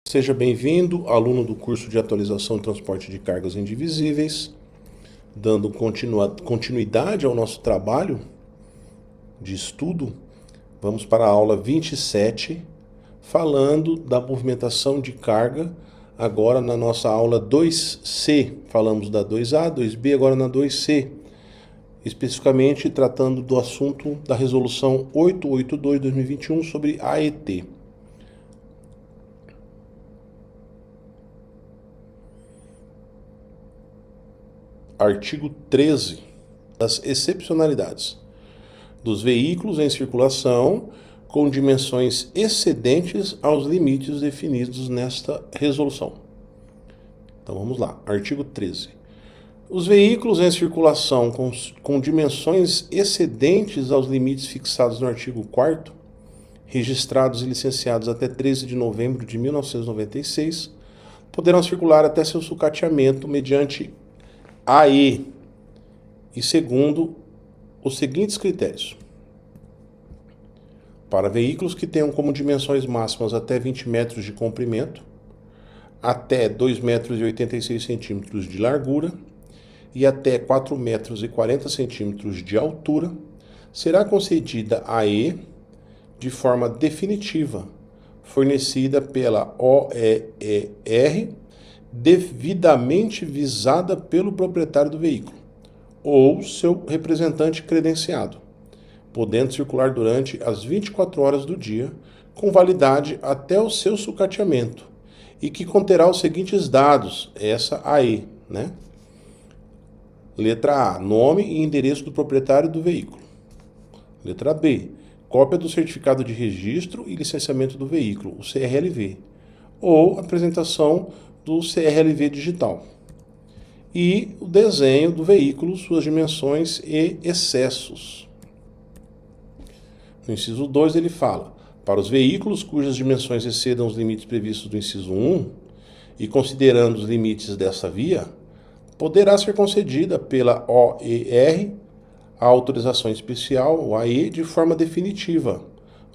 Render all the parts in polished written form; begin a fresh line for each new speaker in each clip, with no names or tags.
Seja bem-vindo, aluno do curso de atualização e transporte de cargas indivisíveis, dando continuidade ao nosso trabalho de estudo. Vamos para a aula 27, falando da movimentação de carga, agora na nossa aula 2C. Falamos da 2A, 2B, agora na 2C. Especificamente tratando do assunto da resolução 882/2021 sobre AET. Artigo 13 das excepcionalidades dos veículos em circulação com dimensões excedentes aos limites definidos nesta resolução. Então vamos lá, artigo 13. Os veículos em circulação com dimensões excedentes aos limites fixados no artigo 4º, registrados e licenciados até 13 de novembro de 1996, poderão circular até seu sucateamento mediante AE, e segundo os seguintes critérios. Para veículos que tenham como dimensões máximas até 20 metros de comprimento, até 2,86 metros de largura e até 4,40 metros de altura, será concedida AE de forma definitiva, fornecida pela OER, devidamente visada pelo proprietário do veículo ou seu representante credenciado, podendo circular durante as 24 horas do dia, com validade até o seu sucateamento, e que conterá os seguintes dados, essa AE, né? Letra A, nome e endereço do proprietário do veículo. Letra B, cópia do certificado de registro e licenciamento do veículo, o CRLV, ou apresentação do CRLV digital. E o desenho do veículo, suas dimensões e excessos. No inciso 2 ele fala, para os veículos cujas dimensões excedam os limites previstos do inciso 1, e considerando os limites dessa via, poderá ser concedida pela OER a autorização especial, o AE, de forma definitiva,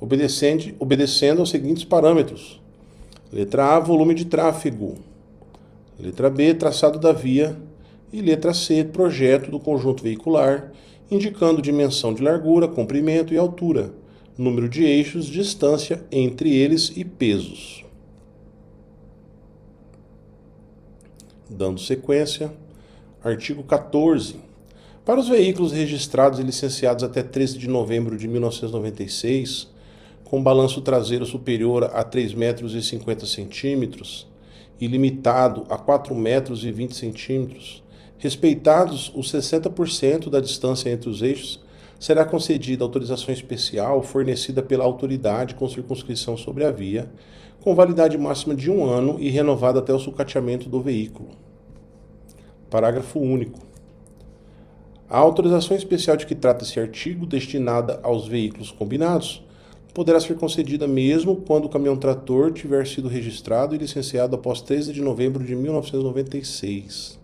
obedecendo aos seguintes parâmetros. Letra A, volume de tráfego. Letra B, traçado da via. E letra C, projeto do conjunto veicular, indicando dimensão de largura, comprimento e altura, número de eixos, distância entre eles e pesos. Dando sequência, artigo 14. Para os veículos registrados e licenciados até 13 de novembro de 1996, com balanço traseiro superior a 3,50 metros e limitado a 4,20 metros, respeitados os 60% da distância entre os eixos, será concedida autorização especial fornecida pela autoridade com circunscrição sobre a via, com validade máxima de 1 ano e renovada até o sucateamento do veículo. Parágrafo único. A autorização especial de que trata esse artigo, destinada aos veículos combinados, poderá ser concedida mesmo quando o caminhão-trator tiver sido registrado e licenciado após 13 de novembro de 1996.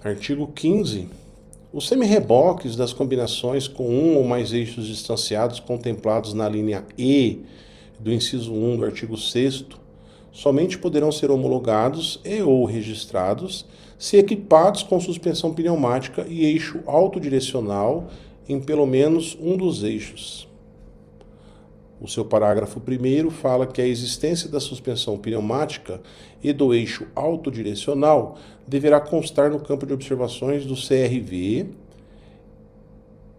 Artigo 15. Os semi-reboques das combinações com um ou mais eixos distanciados contemplados na linha E do inciso 1 do artigo 6º somente poderão ser homologados e ou registrados se equipados com suspensão pneumática e eixo autodirecional em pelo menos um dos eixos. O seu parágrafo 1º fala que a existência da suspensão pneumática e do eixo autodirecional deverá constar no campo de observações do CRV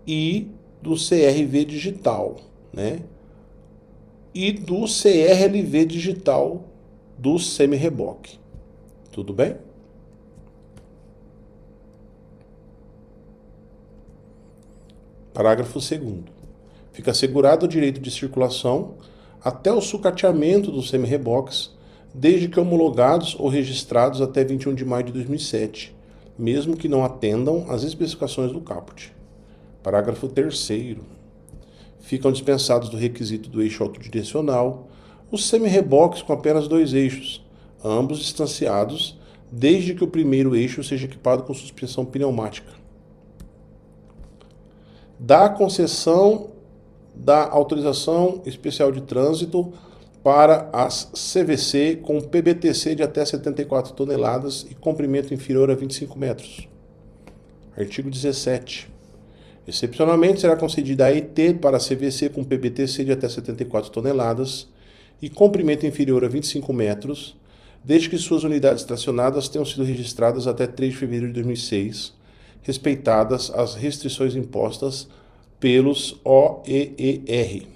e do CRV digital, né? E do CRLV digital do semi-reboque. Tudo bem? Parágrafo 2º. Fica assegurado o direito de circulação até o sucateamento dos semi-reboques, desde que homologados ou registrados até 21 de maio de 2007, mesmo que não atendam às especificações do caput. Parágrafo 3º. Ficam dispensados do requisito do eixo autodirecional os semi-reboques com apenas 2 eixos, ambos distanciados, desde que o primeiro eixo seja equipado com suspensão pneumática. Da concessão da autorização especial de trânsito para as CVC com PBTC de até 74 toneladas e comprimento inferior a 25 metros. Artigo 17. Excepcionalmente, será concedida a ET para a CVC com PBTC de até 74 toneladas e comprimento inferior a 25 metros, desde que suas unidades tracionadas tenham sido registradas até 3 de fevereiro de 2006, respeitadas as restrições impostas pelos OEER.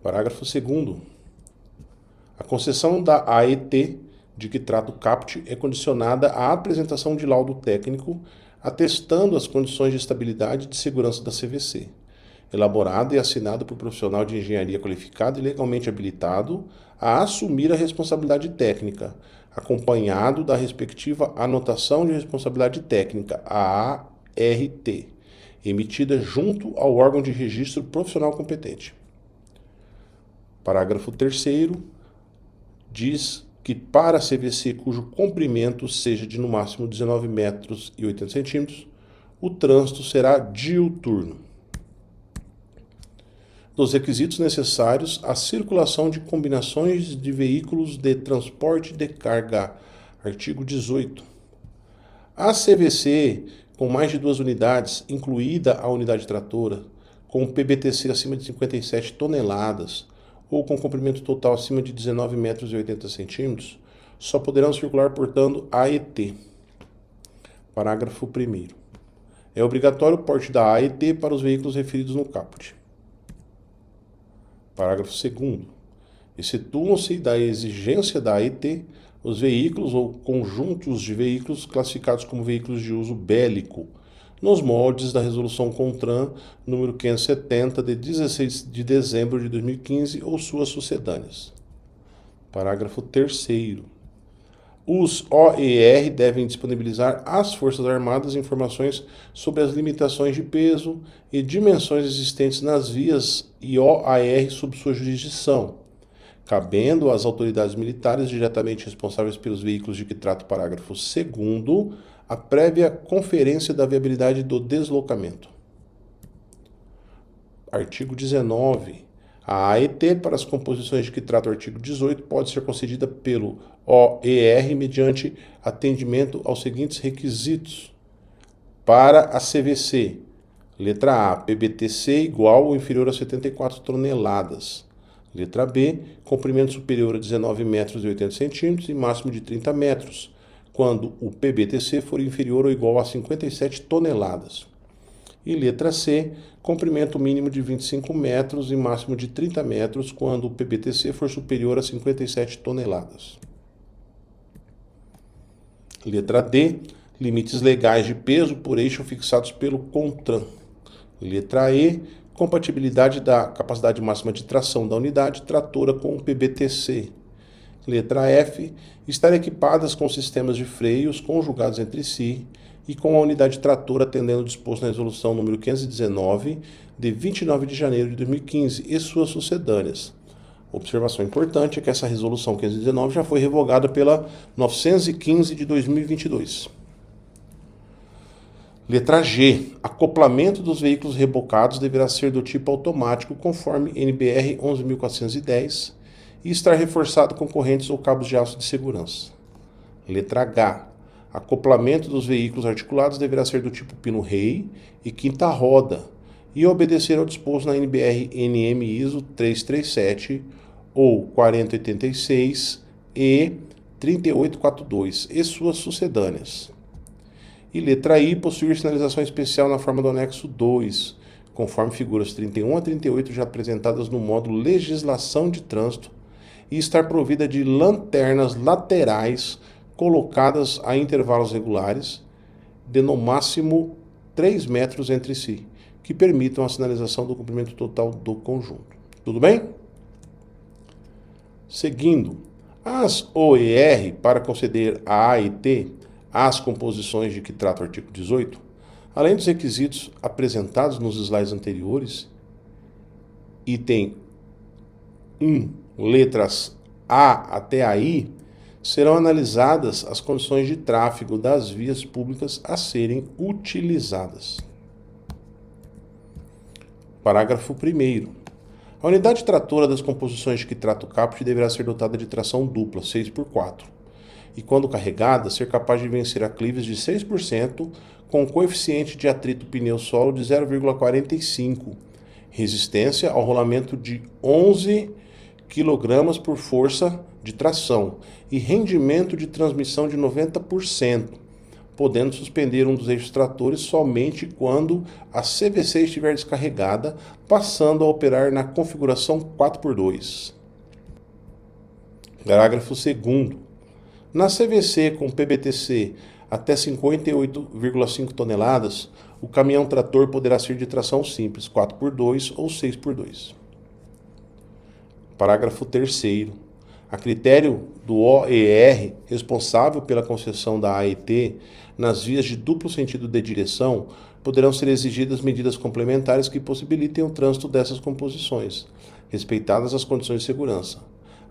Parágrafo 2º. A concessão da AET, de que trata o caput, é condicionada à apresentação de laudo técnico atestando as condições de estabilidade e de segurança da CVC, elaborado e assinado por profissional de engenharia qualificado e legalmente habilitado a assumir a responsabilidade técnica, acompanhado da respectiva anotação de responsabilidade técnica, a ART, emitida junto ao órgão de registro profissional competente. Parágrafo 3º diz que para a CVC cujo comprimento seja de no máximo 19 metros e 80 centímetros, o trânsito será diuturno. Dos requisitos necessários à circulação de combinações de veículos de transporte de carga. Artigo 18. A CVC com mais de 2 unidades, incluída a unidade tratora, com PBTC acima de 57 toneladas, ou com comprimento total acima de 19 metros e 80 centímetros, só poderão circular portando AET. Parágrafo 1º. É obrigatório o porte da AET para os veículos referidos no caput. Parágrafo 2º. Excetuam-se da exigência da AET os veículos ou conjuntos de veículos classificados como veículos de uso bélico, nos moldes da Resolução CONTRAN número 570, de 16 de dezembro de 2015, ou suas sucedâneas. Parágrafo 3º. Os OER devem disponibilizar às Forças Armadas informações sobre as limitações de peso e dimensões existentes nas vias e OAR sob sua jurisdição, cabendo às autoridades militares diretamente responsáveis pelos veículos de que trata o parágrafo 2º a prévia conferência da viabilidade do deslocamento. Artigo 19. A AET para as composições de que trata o artigo 18 pode ser concedida pelo OER mediante atendimento aos seguintes requisitos. Para a CVC, letra A, PBTC igual ou inferior a 74 toneladas. Letra B, comprimento superior a 19 metros e 80 centímetros e máximo de 30 metros, quando o PBTC for inferior ou igual a 57 toneladas. E letra C, comprimento mínimo de 25 metros e máximo de 30 metros, quando o PBTC for superior a 57 toneladas. Letra D, limites legais de peso por eixo fixados pelo CONTRAN. Letra E, compatibilidade da capacidade máxima de tração da unidade tratora com o PBTC. Letra F, estar equipadas com sistemas de freios conjugados entre si e com a unidade tratora atendendo o disposto na Resolução número 519, de 29 de janeiro de 2015, e suas sucedâneas. Observação importante é que essa Resolução 519 já foi revogada pela 915 de 2022. Letra G. Acoplamento dos veículos rebocados deverá ser do tipo automático, conforme NBR 11.410, e estar reforçado com correntes ou cabos de aço de segurança. Letra H. Acoplamento dos veículos articulados deverá ser do tipo pino-rei e quinta roda e obedecer ao disposto na NBR NM ISO 337 ou 4086 e 3842 e suas sucedâneas. E letra I, possuir sinalização especial na forma do anexo 2, conforme figuras 31 a 38 já apresentadas no módulo Legislação de Trânsito, e estar provida de lanternas laterais colocadas a intervalos regulares, de no máximo 3 metros entre si, que permitam a sinalização do comprimento total do conjunto. Tudo bem? Seguindo, as OER, para conceder a AET às composições de que trata o artigo 18, além dos requisitos apresentados nos slides anteriores, item 1, letras A até a I, serão analisadas as condições de tráfego das vias públicas a serem utilizadas. Parágrafo 1º. A unidade tratora das composições de que trata o caput deverá ser dotada de tração dupla, 6x4, e quando carregada, ser capaz de vencer aclives de 6% com coeficiente de atrito pneu-solo de 0,45, resistência ao rolamento de 11 kg por força de tração e rendimento de transmissão de 90%, podendo suspender um dos eixos tratores somente quando a CVC estiver descarregada, passando a operar na configuração 4x2. Parágrafo 2º. Na CVC com PBTC até 58,5 toneladas, o caminhão-trator poderá ser de tração simples, 4x2 ou 6x2. Parágrafo 3º. A critério do OER, responsável pela concessão da AET, nas vias de duplo sentido de direção, poderão ser exigidas medidas complementares que possibilitem o trânsito dessas composições, respeitadas as condições de segurança.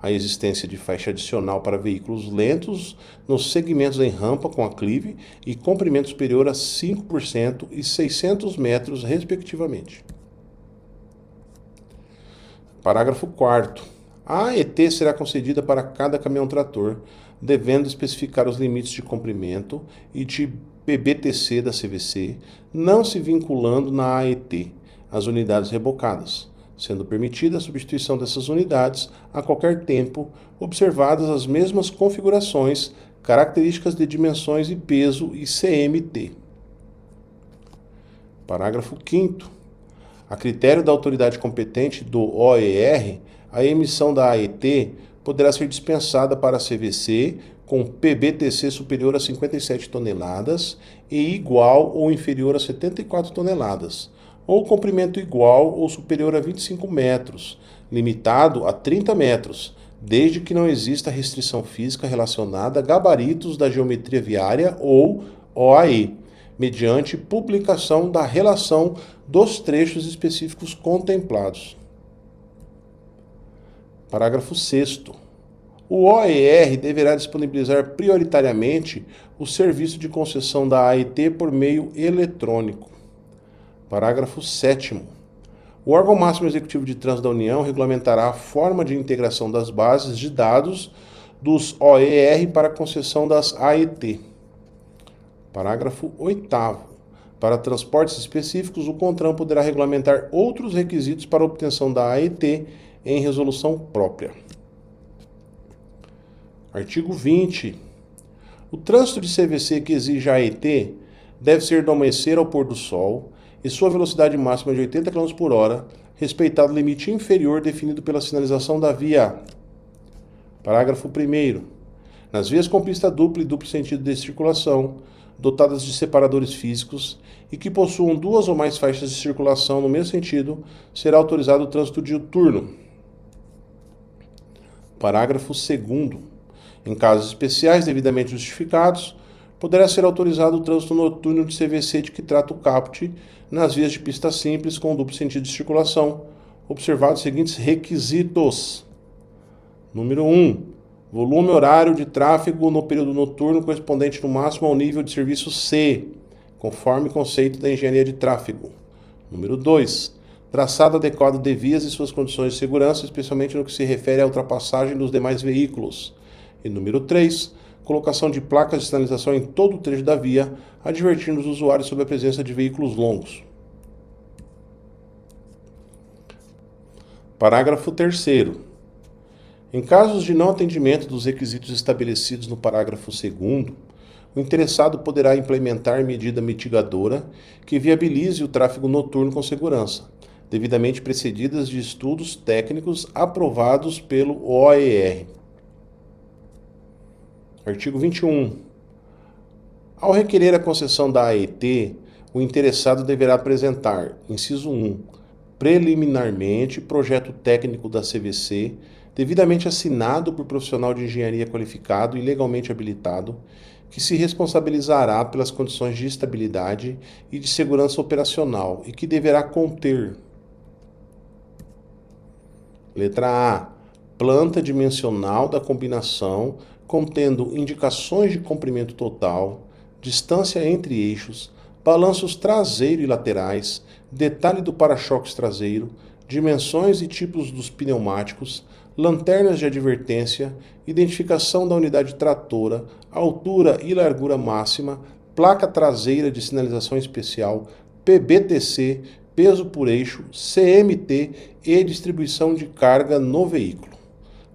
A existência de faixa adicional para veículos lentos nos segmentos em rampa com aclive e comprimento superior a 5% e 600 metros, respectivamente. Parágrafo 4º. A AET será concedida para cada caminhão-trator, devendo especificar os limites de comprimento e de PBTC da CVC, não se vinculando na AET às unidades rebocadas, sendo permitida a substituição dessas unidades a qualquer tempo, observadas as mesmas configurações, características de dimensões e peso e CMT. Parágrafo 5º. A critério da autoridade competente do OER, a emissão da AET poderá ser dispensada para a CVC com PBTC superior a 57 toneladas e igual ou inferior a 74 toneladas, ou comprimento igual ou superior a 25 metros, limitado a 30 metros, desde que não exista restrição física relacionada a gabaritos da geometria viária ou OAE, mediante publicação da relação dos trechos específicos contemplados. Parágrafo 6º. O OER deverá disponibilizar prioritariamente o serviço de concessão da AET por meio eletrônico. Parágrafo 7º. O órgão máximo executivo de trânsito da União regulamentará a forma de integração das bases de dados dos OER para a concessão das AET. Parágrafo 8º. Para transportes específicos, o CONTRAN poderá regulamentar outros requisitos para a obtenção da AET em resolução própria. Artigo 20. O trânsito de CVC que exige AET deve ser do amanhecer ao pôr do sol e sua velocidade máxima de 80 km por hora, respeitado o limite inferior definido pela sinalização da via. Parágrafo 1º. Nas vias com pista dupla e duplo sentido de circulação, dotadas de separadores físicos e que possuam duas ou mais faixas de circulação no mesmo sentido, será autorizado o trânsito diuturno. Parágrafo 2º. Em casos especiais devidamente justificados, poderá ser autorizado o trânsito noturno de CVC de que trata o caput nas vias de pista simples com duplo sentido de circulação, observados os seguintes requisitos. Número 1. Volume horário de tráfego no período noturno correspondente no máximo ao nível de serviço C, conforme conceito da engenharia de tráfego. Número 2. Traçado adequado de vias e suas condições de segurança, especialmente no que se refere à ultrapassagem dos demais veículos. E número 3. Colocação de placas de sinalização em todo o trecho da via, advertindo os usuários sobre a presença de veículos longos. Parágrafo 3º. Em casos de não atendimento dos requisitos estabelecidos no parágrafo 2º, o interessado poderá implementar medida mitigadora que viabilize o tráfego noturno com segurança, devidamente precedidas de estudos técnicos aprovados pelo OER. Artigo 21. Ao requerer a concessão da AET, o interessado deverá apresentar, inciso 1, preliminarmente, projeto técnico da CVC, devidamente assinado por profissional de engenharia qualificado e legalmente habilitado, que se responsabilizará pelas condições de estabilidade e de segurança operacional e que deverá conter: letra A. Planta dimensional da combinação contendo indicações de comprimento total, distância entre eixos, balanços traseiro e laterais, detalhe do para-choques traseiro, dimensões e tipos dos pneumáticos, lanternas de advertência, identificação da unidade tratora, altura e largura máxima, placa traseira de sinalização especial, PBTC, peso por eixo, CMT e distribuição de carga no veículo.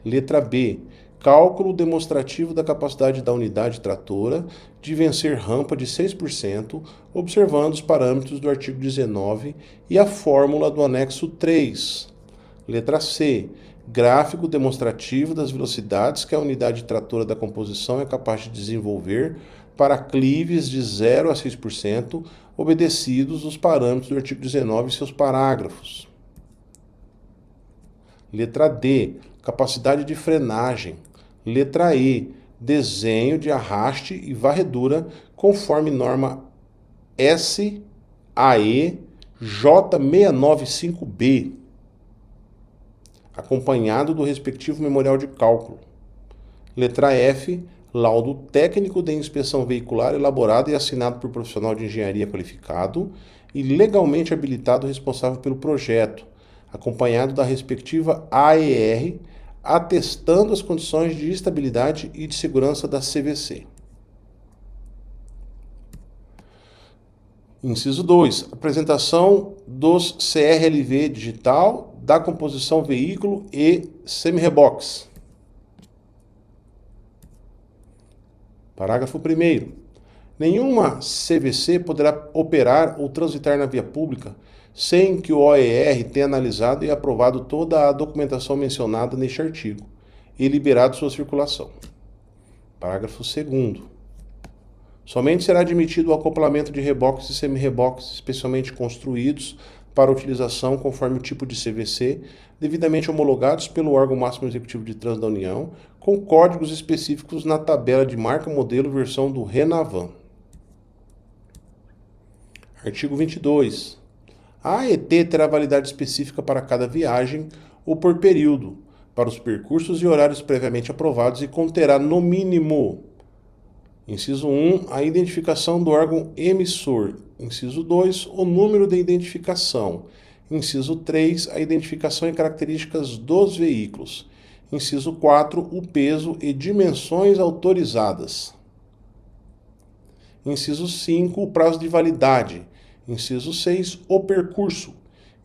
Letra B. Cálculo demonstrativo da capacidade da unidade tratora de vencer rampa de 6%, observando os parâmetros do artigo 19 e a fórmula do anexo 3. Letra C. Gráfico demonstrativo das velocidades que a unidade tratora da composição é capaz de desenvolver para clives de 0 a 6%, obedecidos os parâmetros do artigo 19 e seus parágrafos. Letra D. Capacidade de frenagem. Letra E. Desenho de arraste e varredura conforme norma SAE J695B, acompanhado do respectivo memorial de cálculo. Letra F. Laudo técnico de inspeção veicular elaborado e assinado por profissional de engenharia qualificado e legalmente habilitado responsável pelo projeto, acompanhado da respectiva AER, atestando as condições de estabilidade e de segurança da CVC. Inciso 2. Apresentação dos CRLV digital da composição veículo e semi-reboques. Parágrafo 1º. Nenhuma CVC poderá operar ou transitar na via pública sem que o OER tenha analisado e aprovado toda a documentação mencionada neste artigo e liberado sua circulação. Parágrafo 2º. Somente será admitido o acoplamento de reboques e semi-reboques especialmente construídos para utilização conforme o tipo de CVC, devidamente homologados pelo órgão máximo executivo de trânsito da União, com códigos específicos na tabela de marca, modelo, versão do Renavan. Artigo 22. A AET terá validade específica para cada viagem ou por período, para os percursos e horários previamente aprovados e conterá, no mínimo, inciso 1, a identificação do órgão emissor, inciso 2, o número de identificação, inciso 3, a identificação e características dos veículos, inciso 4, o peso e dimensões autorizadas, inciso 5, o prazo de validade, inciso 6, o percurso,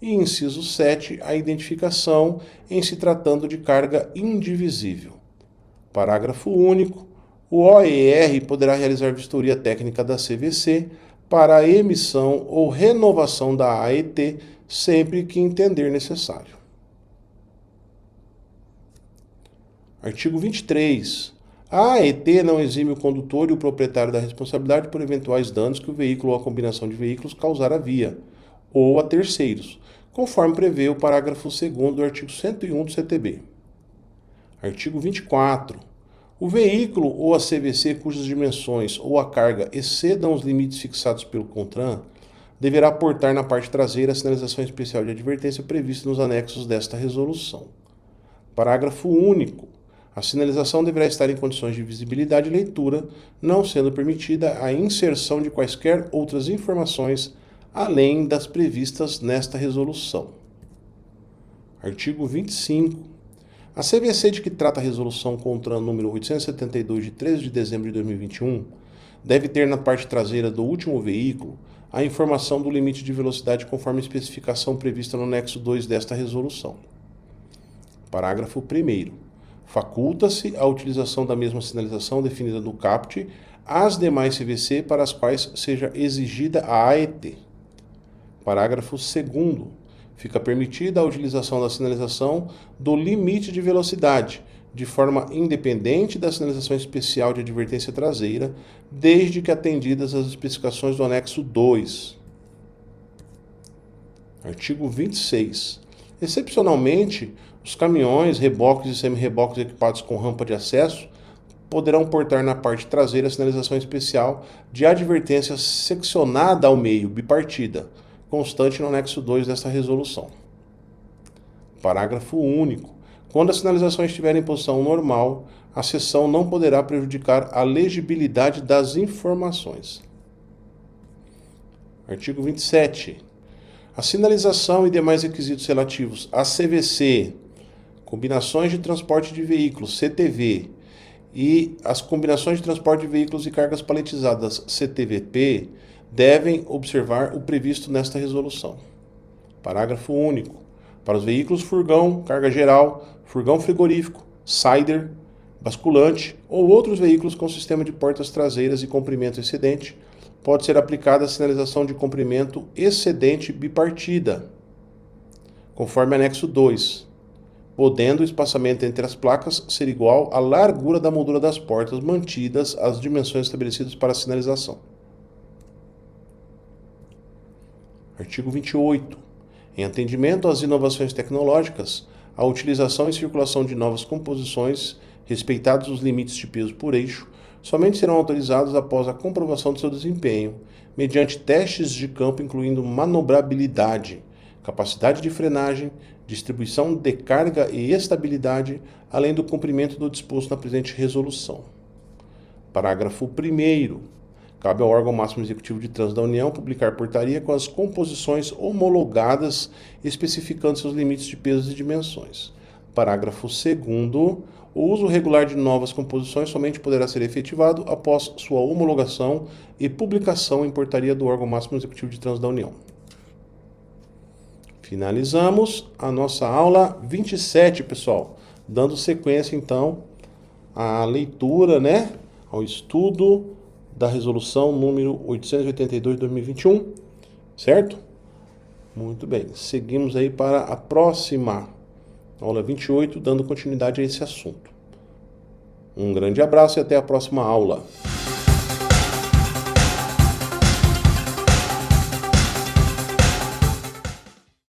e inciso 7, a identificação em se tratando de carga indivisível. Parágrafo único. O OER poderá realizar vistoria técnica da CVC para a emissão ou renovação da AET sempre que entender necessário. Artigo 23. A AET não exime o condutor e o proprietário da responsabilidade por eventuais danos que o veículo ou a combinação de veículos causar à via, ou a terceiros, conforme prevê o parágrafo 2º do artigo 101 do CTB. Artigo 24. O veículo ou a CVC cujas dimensões ou a carga excedam os limites fixados pelo CONTRAN deverá portar na parte traseira a sinalização especial de advertência prevista nos anexos desta resolução. Parágrafo único. A sinalização deverá estar em condições de visibilidade e leitura, não sendo permitida a inserção de quaisquer outras informações além das previstas nesta resolução. Artigo 25. A CVC de que trata a resolução CONTRAN número 872 de 13 de dezembro de 2021 deve ter na parte traseira do último veículo a informação do limite de velocidade conforme a especificação prevista no anexo 2 desta resolução. Parágrafo 1º. Faculta-se a utilização da mesma sinalização definida no CAPT às demais CVC para as quais seja exigida a AET. Parágrafo 2º. Fica permitida a utilização da sinalização do limite de velocidade, de forma independente da sinalização especial de advertência traseira, desde que atendidas as especificações do anexo 2. Artigo 26. Excepcionalmente, os caminhões, reboques e semi-reboques equipados com rampa de acesso poderão portar na parte traseira a sinalização especial de advertência seccionada ao meio, bipartida, constante no anexo 2 desta resolução. Parágrafo único. Quando a sinalização estiver em posição normal, a seção não poderá prejudicar a legibilidade das informações. Artigo 27. A sinalização e demais requisitos relativos a CVC, combinações de transporte de veículos, CTV, e as combinações de transporte de veículos e cargas paletizadas, CTVP, devem observar o previsto nesta resolução. Parágrafo único. Para os veículos furgão, carga geral, furgão frigorífico, sider, basculante ou outros veículos com sistema de portas traseiras e comprimento excedente, pode ser aplicada a sinalização de comprimento excedente bipartida, conforme anexo 2, podendo o espaçamento entre as placas ser igual à largura da moldura das portas, mantidas as dimensões estabelecidas para a sinalização. Artigo 28. Em atendimento às inovações tecnológicas, a utilização e circulação de novas composições, respeitados os limites de peso por eixo, somente serão autorizados após a comprovação do seu desempenho, mediante testes de campo incluindo manobrabilidade, capacidade de frenagem, distribuição de carga e estabilidade, além do cumprimento do disposto na presente resolução. Parágrafo 1º. Cabe ao órgão máximo executivo de trânsito da União publicar portaria com as composições homologadas, especificando seus limites de pesos e dimensões. Parágrafo 2º. O uso regular de novas composições somente poderá ser efetivado após sua homologação e publicação em portaria do órgão máximo executivo de trânsito da União. Finalizamos a nossa aula 27, pessoal, dando sequência então à leitura, ao estudo da resolução número 882 de 2021, certo? Muito bem, seguimos aí para a próxima aula 28, dando continuidade a esse assunto. Um grande abraço e até a próxima aula.